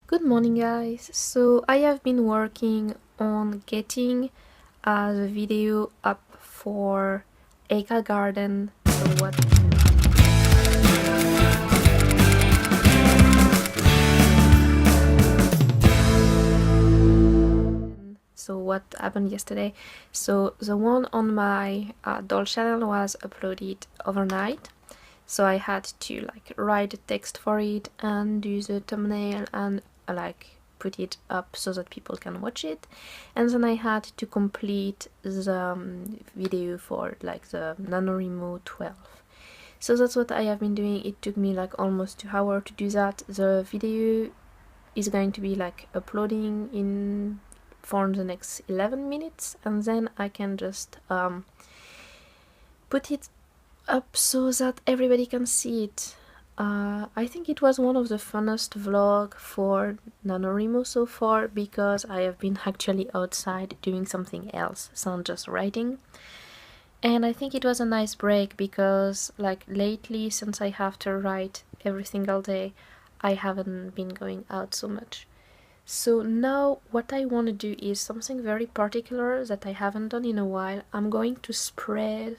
Good morning, guys. So I have been working on getting the video up for Eka Garden. So what happened yesterday? So the one on my doll channel was uploaded overnight. So I had to write the text for it and do the thumbnail and put it up so that people can watch it, and then I had to complete the video for the NaNoWriMo 12. So that's what I have been doing. It took me almost 2 hours to do that. The video is going to be uploading in for the next 11 minutes, and then I can just put it up so that everybody can see it. I think it was one of the funnest vlog for NaNoWriMo so far, because I have been actually outside doing something else, so not just writing. And I think it was a nice break because lately, since I have to write every single day, I haven't been going out so much. So now what I want to do is something very particular that I haven't done in a while. I'm going to spread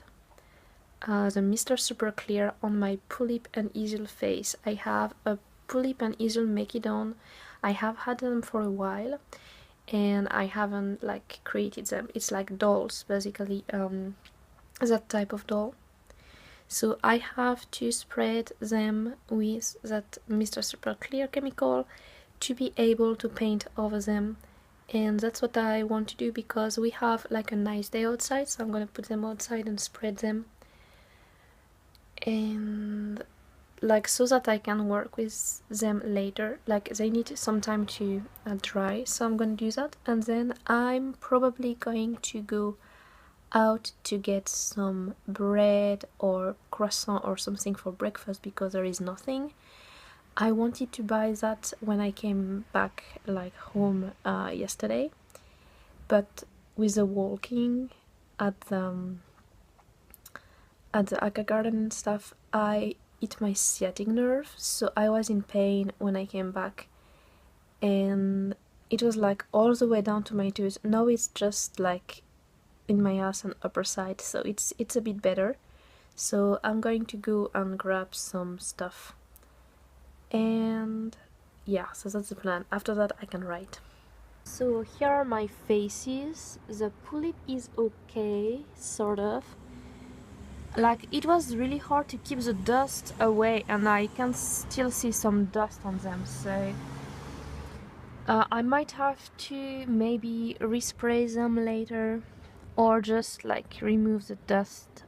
the Mr. Super Clear on my Pulip and Easel face. I have a Pulip and Easel Make-It-On. I have had them for a while and I haven't created them. It's like dolls, basically, that type of doll. So I have to spread them with that Mr. Super Clear chemical to be able to paint over them. And that's what I want to do because we have a nice day outside, so I'm gonna put them outside and spread them, and so that I can work with them later. They need some time to dry, so I'm gonna do that, and then I'm probably going to go out to get some bread or croissant or something for breakfast because there is nothing. I wanted to buy that when I came back home yesterday, but with the walking at the Eka Garden and stuff, I hit my sciatic nerve, so I was in pain when I came back, and it was all the way down to my toes. Now it's just in my ass and upper side, so it's a bit better. So I'm going to go and grab some stuff, and yeah, so that's the plan. After that I can write. So here are my faces. The Pulip is okay, sort of. It was really hard to keep the dust away, and I can still see some dust on them, so I might have to maybe respray them later, or just remove the dust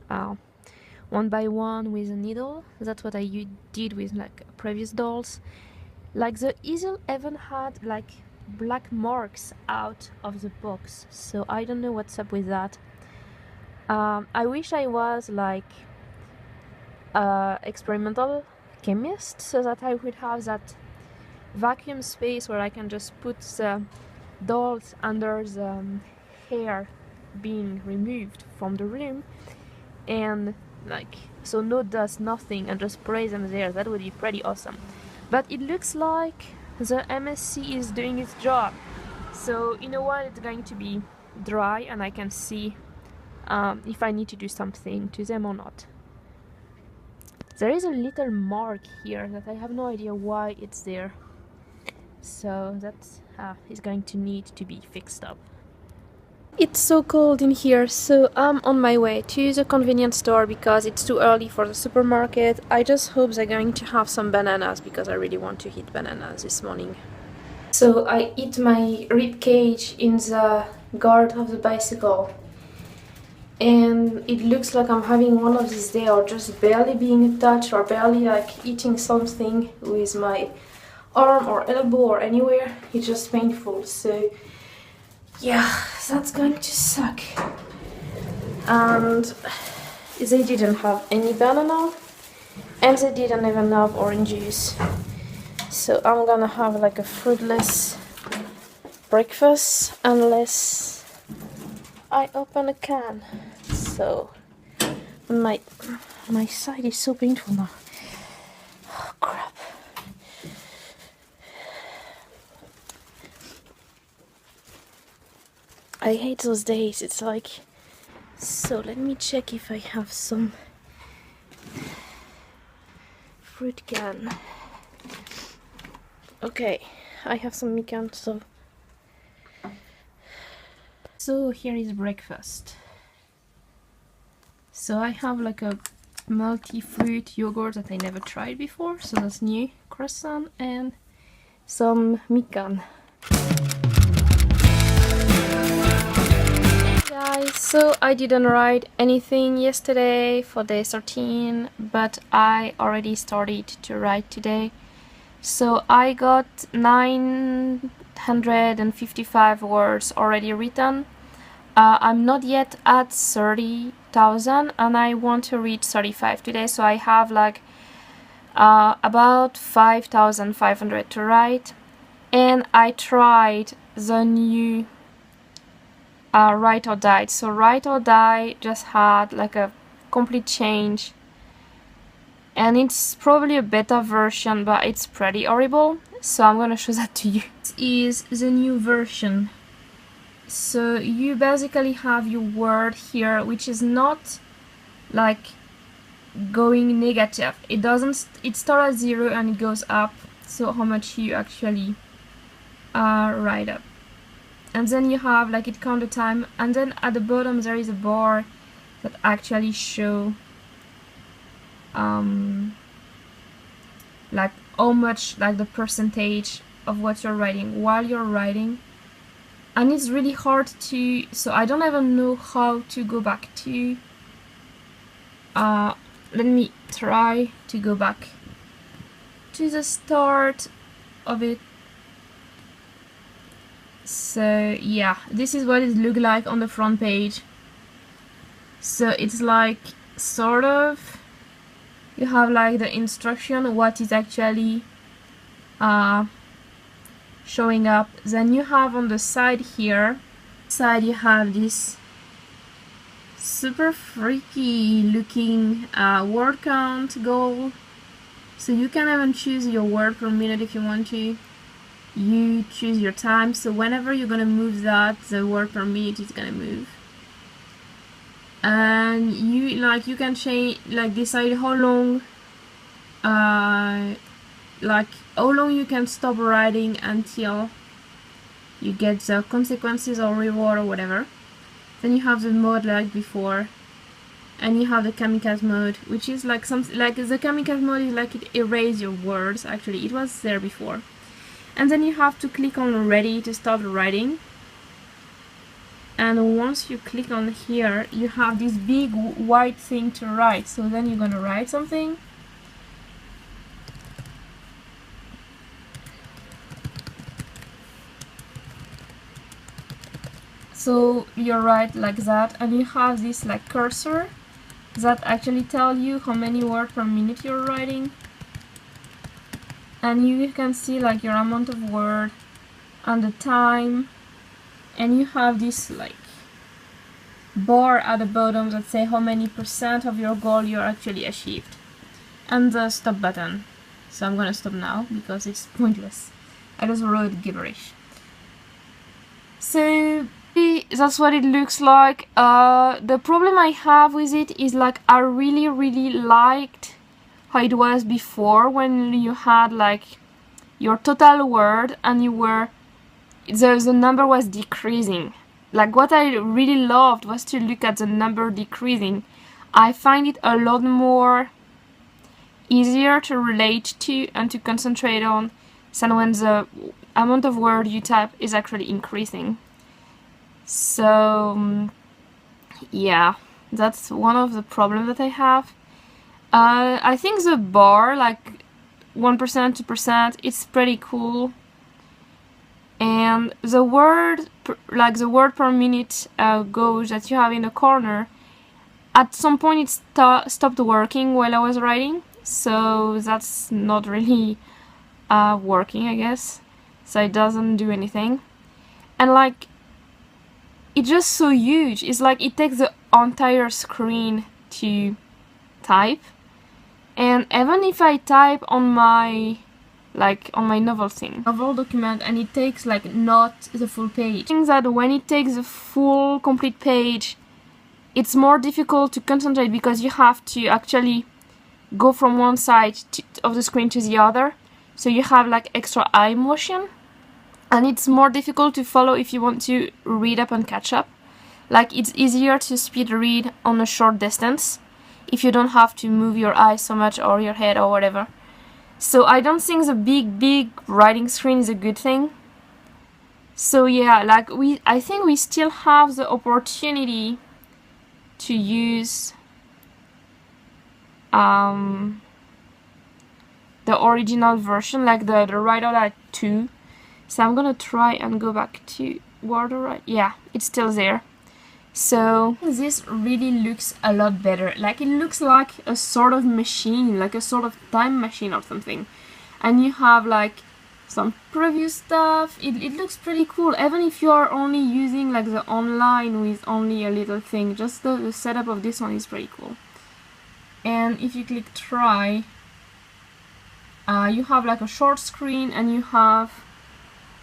one by one with a needle. That's what I did with previous dolls. The easel even had black marks out of the box, so I don't know what's up with that. I wish I was experimental chemist, so that I would have that vacuum space where I can just put the dolls under the hair being removed from the room, and so no dust, nothing, and just spray them there. That would be pretty awesome. But it looks like the MSC is doing its job, so in a while it's going to be dry and I can see if I need to do something to them or not. There is a little mark here that I have no idea why it's there, so that is going to need to be fixed up. It's so cold in here, so I'm on my way to the convenience store because it's too early for the supermarket. I just hope they're going to have some bananas because I really want to eat bananas this morning. So I eat my rib cage in the guard of the bicycle, and it looks like I'm having one of these days, or just barely being touched, or barely eating something with my arm or elbow or anywhere. It's just painful, so yeah, that's going to suck. And they didn't have any banana, and they didn't even have orange juice, so I'm gonna have a fruitless breakfast unless I open a can. So my side is so painful now. Oh crap. I hate those days. It's like, so let me check if I have some fruit can. Okay, I have some mikan, so here is breakfast. So I have like a multi-fruit yogurt that I never tried before, so that's new, croissant and some mikan. Guys, so I didn't write anything yesterday for day 13, but I already started to write today. So I got 955 words already written. I'm not yet at 30,000 and I want to reach 35 today, so I have like about 5,500 to write. And I tried the new Write or Die. So Write or Die just had like a complete change, and it's probably a beta version, but it's pretty horrible, so I'm gonna show that to you. This is the new version. So you basically have your word here, which is not like going negative. It doesn't, it starts at 0 and it goes up, so how much you actually write up. And then you have like it count the time, and then at the bottom there is a bar that actually show like how much, like the percentage of what you're writing while you're writing. And it's really hard to, so I don't even know how to go back to let me try to go back to the start of it. So yeah, this is what it looks like on the front page. So it's like sort of, you have like the instruction, what is actually showing up. Then you have on the side here, you have this super freaky looking word count goal. So you can even choose your word per minute if you want to. You choose your time, so whenever you're gonna move that, the word per minute is gonna move. And you can change, like decide how long you can stop writing until you get the consequences or reward or whatever. Then you have the mode like before, and you have the kamikaze mode, which is like something like the kamikaze mode is like it erases your words. Actually, it was there before. And then you have to click on ready to start writing. And once you click on here, you have this big white thing to write. So then you're gonna write something. So you write like that, and you have this like cursor that actually tell you how many words per minute you're writing. And you can see like your amount of word and the time, and you have this like bar at the bottom that say how many % of your goal you're actually achieved, and the stop button. So I'm gonna stop now because it's pointless. I just wrote gibberish. So that's what it looks like. The problem I have with it is like I really liked how it was before, when you had like your total word and you were the number was decreasing. Like what I really loved was to look at the number decreasing. I find it a lot more easier to relate to and to concentrate on than when the amount of word you type is actually increasing. So yeah, that's one of the problems that I have. I think the bar, like 1%, 2%, it's pretty cool. And the word, like the word per minute gauge that you have in the corner, at some point it stopped working while I was writing. So that's not really working, I guess. So it doesn't do anything. And like, it's just so huge. It's like it takes the entire screen to type. And even if I type on my like on my novel thing, novel document, and it takes like not the full page. I think that when it takes the full complete page, it's more difficult to concentrate because you have to actually go from one side of the screen to the other, so you have like extra eye motion, and it's more difficult to follow if you want to read up and catch up. Like, it's easier to speed read on a short distance if you don't have to move your eyes so much or your head or whatever. So I don't think the big writing screen is a good thing. So yeah, like I think we still have the opportunity to use the original version, like the WriteOut 2. So I'm gonna try and go back to WriteOut. Yeah, it's still there. So this really looks a lot better. Like, it looks like a sort of machine, like a sort of time machine or something. And you have like some preview stuff. It looks pretty cool, even if you are only using like the online with only a little thing. Just the setup of this one is pretty cool. And if you click try, you have like a short screen, and you have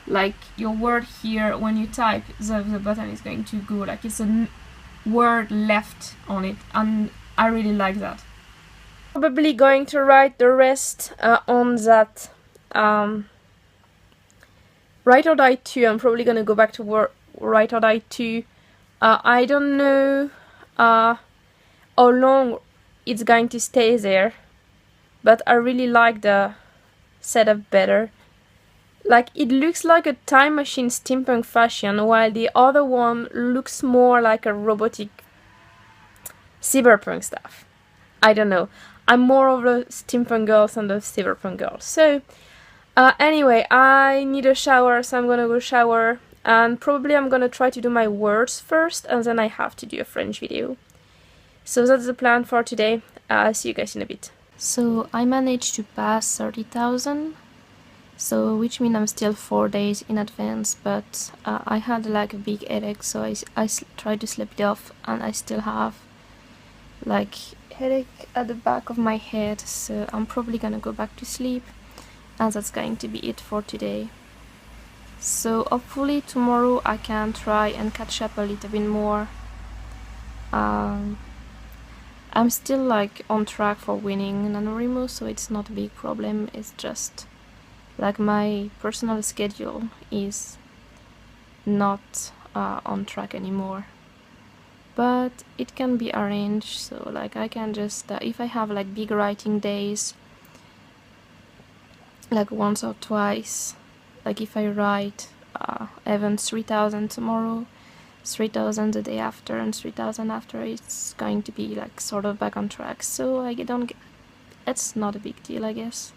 like your word here. When you type, the button is going to go like it's a word left on it, and I really like that. Probably going to write the rest on that WriteOut 2. I'm probably gonna go back to WriteOut 2. I don't know how long it's going to stay there, but I really like the setup better. Like, it looks like a time machine steampunk fashion, while the other one looks more like a robotic cyberpunk stuff. I don't know. I'm more of a steampunk girl than the cyberpunk girl. So, anyway, I need a shower, so I'm gonna go shower. And probably I'm gonna try to do my words first, and then I have to do a French video. So that's the plan for today. See you guys in a bit. So I managed to pass 30,000. So, which means I'm still 4 days in advance, but I had like a big headache, so I tried to sleep it off, and I still have like headache at the back of my head, so I'm probably gonna go back to sleep, and that's going to be it for today. So hopefully tomorrow I can try and catch up a little bit more. I'm still like on track for winning NaNoWriMo, so it's not a big problem. It's just like my personal schedule is not on track anymore, but it can be arranged. So like I can just if I have like big writing days, like once or twice, like if I write even 3,000 tomorrow, 3,000 the day after, and 3,000 after, it's going to be like sort of back on track. So I don't get, it's not a big deal, I guess.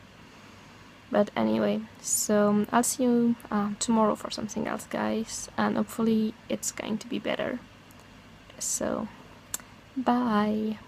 But anyway, so I'll see you tomorrow for something else, guys, and hopefully it's going to be better. So bye.